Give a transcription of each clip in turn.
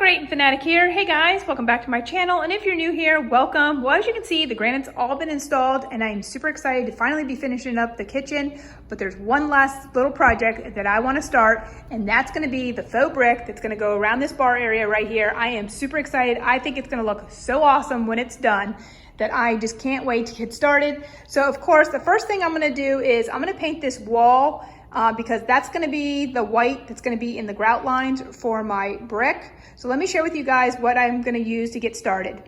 Decorating Fanatic here. Hey guys, welcome back to my channel, and if you're new here, welcome. Well, as you can see, the granite's all been installed and I'm super excited to finally be finishing up the kitchen, but there's one last little project that I want to start, and that's going to be the faux brick that's going to go around this bar area right here. I am super excited. I think it's going to look so awesome when it's done that I just can't wait to get started. So of course, the first thing I'm going to do is I'm going to paint this wall because that's going to be the white that's going to be in the grout lines for my brick. So let me share with you guys what I'm going to use to get started.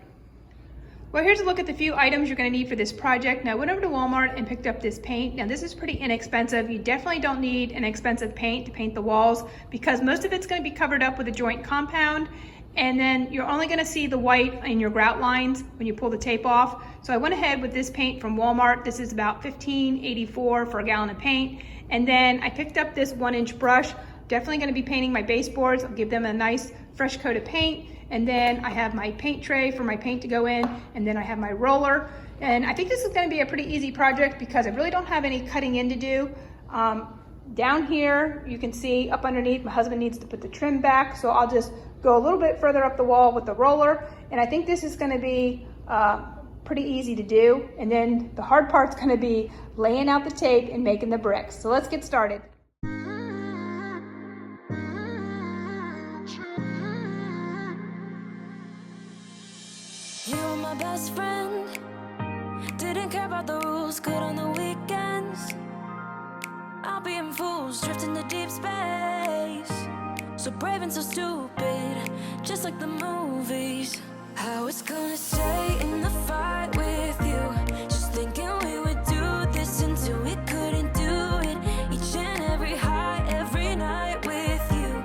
Well, here's a look at the few items you're going to need for this project. Now, I went over to Walmart and picked up this paint. Now, this is pretty inexpensive. You definitely don't need an expensive paint to paint the walls because most of it's going to be covered up with a joint compound. And then you're only going to see the white in your grout lines when you pull the tape off. So I went ahead with this paint from Walmart. This is about $15.84 for a gallon of paint. And then I picked up this 1-inch brush. Definitely going to be painting my baseboards. I'll give them a nice fresh coat of paint. And then I have my paint tray for my paint to go in. And then I have my roller. And I think this is going to be a pretty easy project because I really don't have any cutting in to do. Down here, you can see up underneath, my husband needs to put the trim back. So I'll just go a little bit further up the wall with the roller. And I think this is going to be pretty easy to do. And then the hard part's going to be laying out the tape and making the bricks. So let's get started. You were my best friend, didn't care about the rules, good on the weekends. I'll be in fools, drifting to deep space. So brave and so stupid, just like the movies. I was gonna stay in the fight with you, just thinking we would do this until we couldn't do it. Each and every high, every night with you,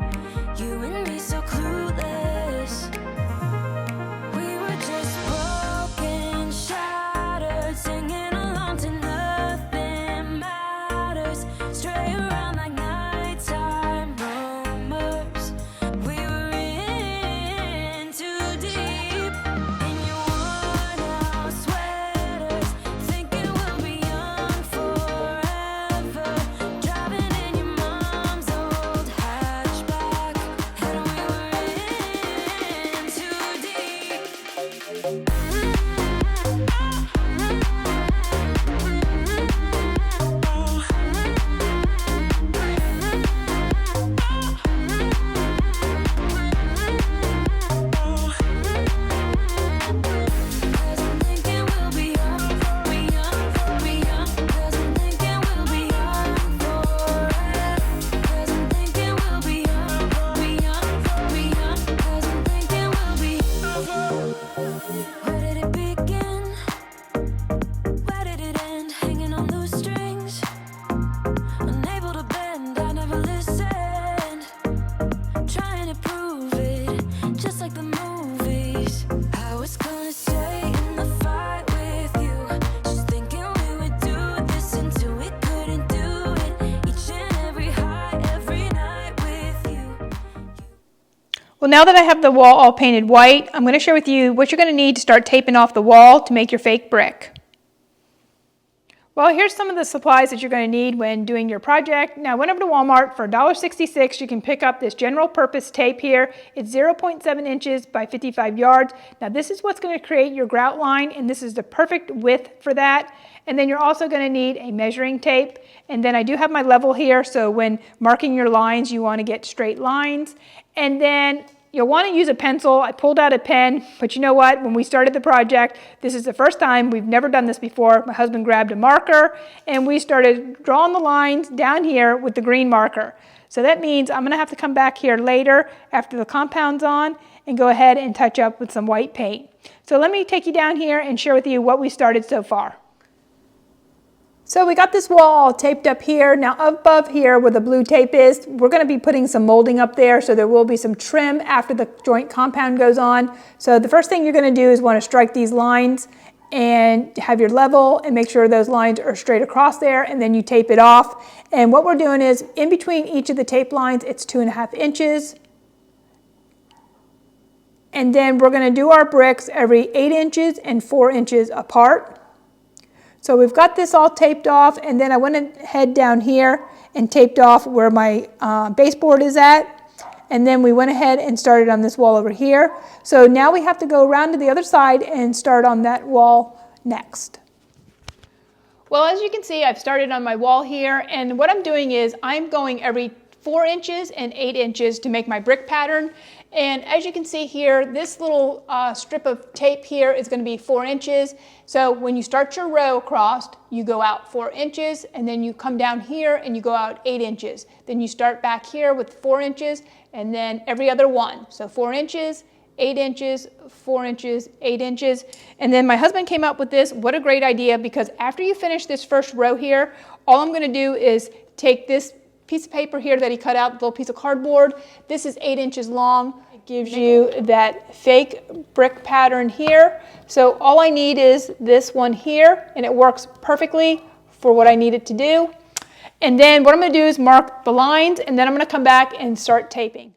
you and me so clueless. We were just broken, shattered, singing along to nothing matters. Stray around like nighttime rumors. We were in too deep. In your worn-out sweaters, thinking we'll be young forever. Driving in your mom's old hatchback, and we were in too deep. Where did it begin? Where did it end? Hanging on loose strings, unable to bend. I never listened, trying to prove it, just like the movies. I was gonna stay in the fight with you, just thinking we would do this until we couldn't do it. Each and every high, every night with you. Well, now that I have the wall all painted white, I'm going to share with you what you're going to need to start taping off the wall to make your fake brick. Well, here's some of the supplies that you're going to need when doing your project. Now, I went over to Walmart for $1.66. You can pick up this general purpose tape here. It's 0.7 inches by 55 yards. Now, this is what's going to create your grout line, and this is the perfect width for that. And then you're also going to need a measuring tape. And then I do have my level here, so when marking your lines, you want to get straight lines. And then you'll want to use a pencil. I pulled out a pen, but you know what? When we started the project, this is the first time, we've never done this before. My husband grabbed a marker and we started drawing the lines down here with the green marker. So that means I'm going to have to come back here later after the compound's on and go ahead and touch up with some white paint. So let me take you down here and share with you what we started so far. So we got this wall all taped up here. Now above here where the blue tape is, we're going to be putting some molding up there, so there will be some trim after the joint compound goes on. So the first thing you're going to do is want to strike these lines and have your level and make sure those lines are straight across there, and then you tape it off. And what we're doing is in between each of the tape lines, it's 2.5 inches. And then we're going to do our bricks every 8 inches and 4 inches apart. So we've got this all taped off, and then I went ahead down here and taped off where my baseboard is at. and then we went ahead and started on this wall over here. So now we have to go around to the other side and start on that wall next. Well, as you can see, I've started on my wall here, and what I'm doing is I'm going every 4 inches and 8 inches to make my brick pattern. And as you can see here, this little strip of tape here is going to be 4 inches. So when you start your row across, you go out 4 inches, and then you come down here and you go out 8 inches. Then you start back here with 4 inches, and then every other one. So 4 inches, 8 inches, 4 inches, 8 inches. And then my husband came up with this. What a great idea, because after you finish this first row here, all I'm going to do is take this piece of paper here that he cut out, a little piece of cardboard. This is 8 inches long. It gives you that fake brick pattern here. So all I need is this one here, and it works perfectly for what I need it to do. And then what I'm going to do is mark the lines, and then I'm going to come back and start taping.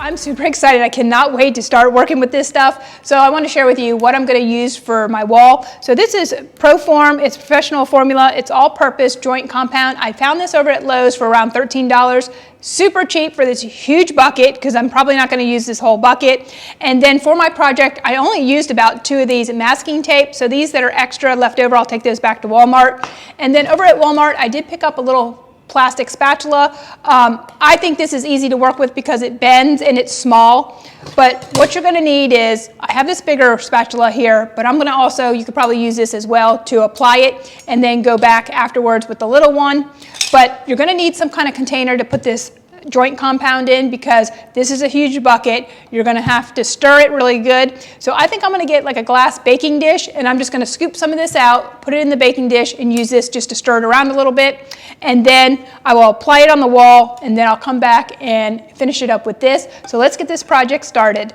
I'm super excited. I cannot wait to start working with this stuff. So I want to share with you what I'm going to use for my wall. So this is ProForm. It's professional formula. It's all-purpose joint compound. I found this over at Lowe's for around $13. Super cheap for this huge bucket, because I'm probably not going to use this whole bucket. And then for my project, I only used about 2 of these masking tape. So these that are extra left over, I'll take those back to Walmart. And then over at Walmart, I did pick up a little plastic spatula. I think this is easy to work with because it bends and it's small. But what you're going to need is, I have this bigger spatula here, but I'm going to also, you could probably use this as well to apply it and then go back afterwards with the little one. But you're going to need some kind of container to put this joint compound in, because this is a huge bucket. You're going to have to stir it really good. So I think I'm going to get like a glass baking dish, and I'm just going to scoop some of this out, put it in the baking dish, and use this just to stir it around a little bit. And then I will apply it on the wall, and then I'll come back and finish it up with this. So let's get this project started.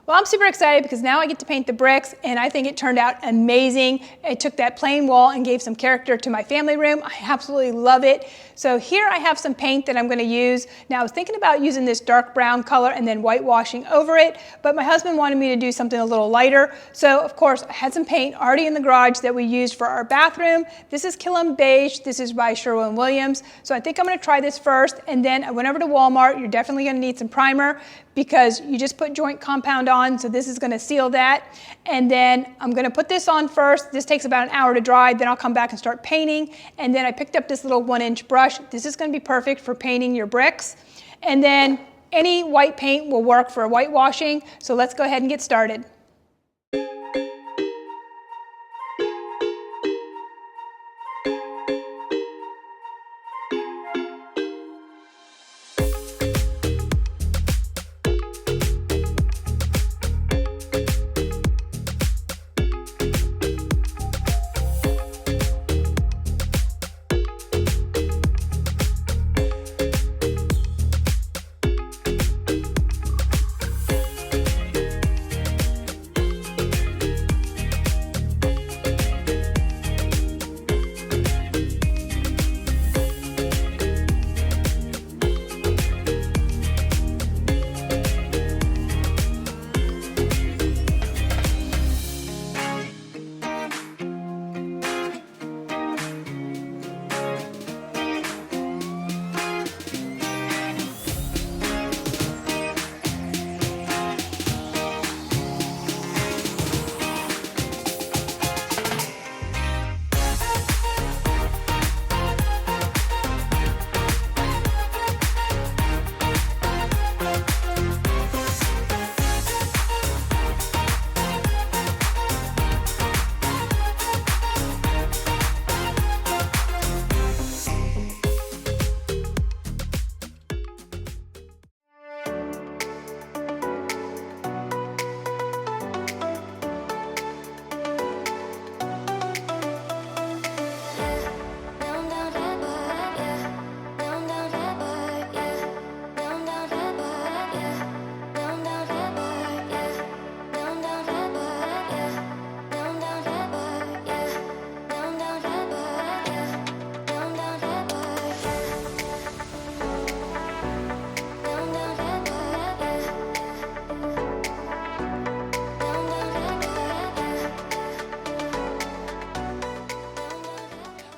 Well, I'm super excited because now I get to paint the bricks, and I think it turned out amazing. It took that plain wall and gave some character to my family room. I absolutely love it. So here I have some paint that I'm going to use. Now I was thinking about using this dark brown color and then whitewashing over it, but my husband wanted me to do something a little lighter. So of course I had some paint already in the garage that we used for our bathroom. This is Killam Beige. This is by Sherwin-Williams. So I think I'm going to try this first, and then I went over to Walmart. You're definitely going to need some primer, because you just put joint compound on, so this is gonna seal that. And then I'm gonna put this on first. This takes about an hour to dry, then I'll come back and start painting. And then I picked up this little 1-inch brush. This is gonna be perfect for painting your bricks. And then any white paint will work for whitewashing, so let's go ahead and get started.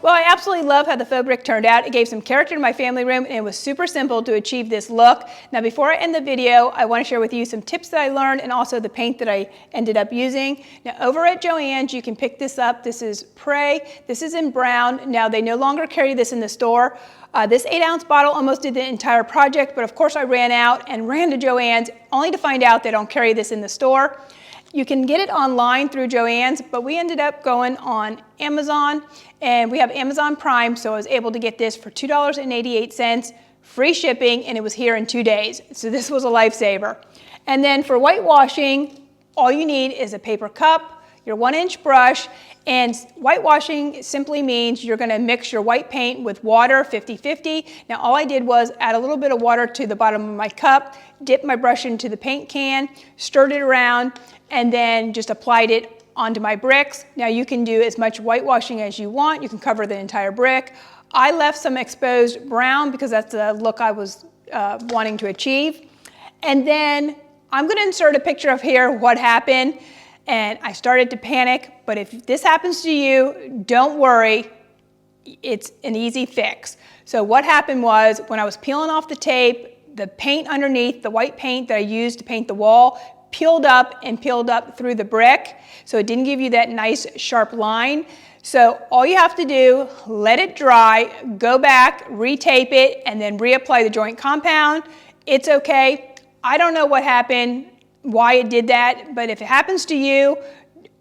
Well, I absolutely love how the faux brick turned out. It gave some character to my family room, and it was super simple to achieve this look. Now, before I end the video, I want to share with you some tips that I learned and also the paint that I ended up using. Now, over at Joann's, you can pick this up. This is Prey. This is in brown. Now, they no longer carry this in the store. This 8-ounce bottle almost did the entire project, but of course I ran out and ran to Joann's only to find out they don't carry this in the store. You can get it online through Joann's, but we ended up going on Amazon, and we have Amazon Prime, so I was able to get this for $2.88, free shipping, and it was here in 2 days. So this was a lifesaver. And then for whitewashing, all you need is a paper cup, your 1-inch brush, and whitewashing simply means you're gonna mix your white paint with water 50-50. Now all I did was add a little bit of water to the bottom of my cup, dip my brush into the paint can, stirred it around, and then just applied it onto my bricks. Now you can do as much whitewashing as you want. You can cover the entire brick. I left some exposed brown because that's the look I was wanting to achieve. And then I'm gonna insert a picture of here what happened. And I started to panic, but if this happens to you, don't worry, it's an easy fix. So what happened was when I was peeling off the tape, the paint underneath, the white paint that I used to paint the wall, peeled up through the brick. So it didn't give you that nice sharp line. So all you have to do, let it dry, go back, retape it, and then reapply the joint compound. It's okay. I don't know what happened, why it did that, but if it happens to you,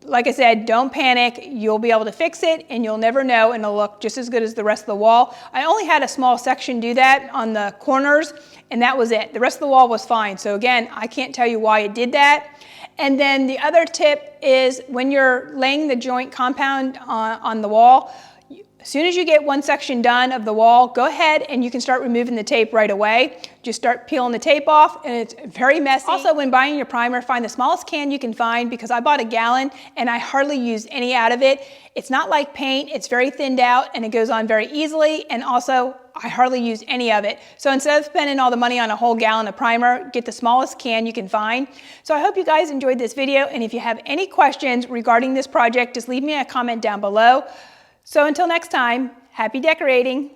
like I said, don't panic. You'll be able to fix it and you'll never know, and it'll look just as good as the rest of the wall. I only had a small section do that on the corners, and that was it. The rest of the wall was fine. So again, I can't tell you why it did that. And then the other tip is when you're laying the joint compound on the wall, as soon as you get one section done of the wall, go ahead and you can start removing the tape right away. Just start peeling the tape off, and it's very messy. Also, when buying your primer, find the smallest can you can find, because I bought a gallon and I hardly used any out of it. It's not like paint, it's very thinned out and it goes on very easily, and also I hardly used any of it. So instead of spending all the money on a whole gallon of primer, get the smallest can you can find. So I hope you guys enjoyed this video, and if you have any questions regarding this project, just leave me a comment down below. So until next time, happy decorating.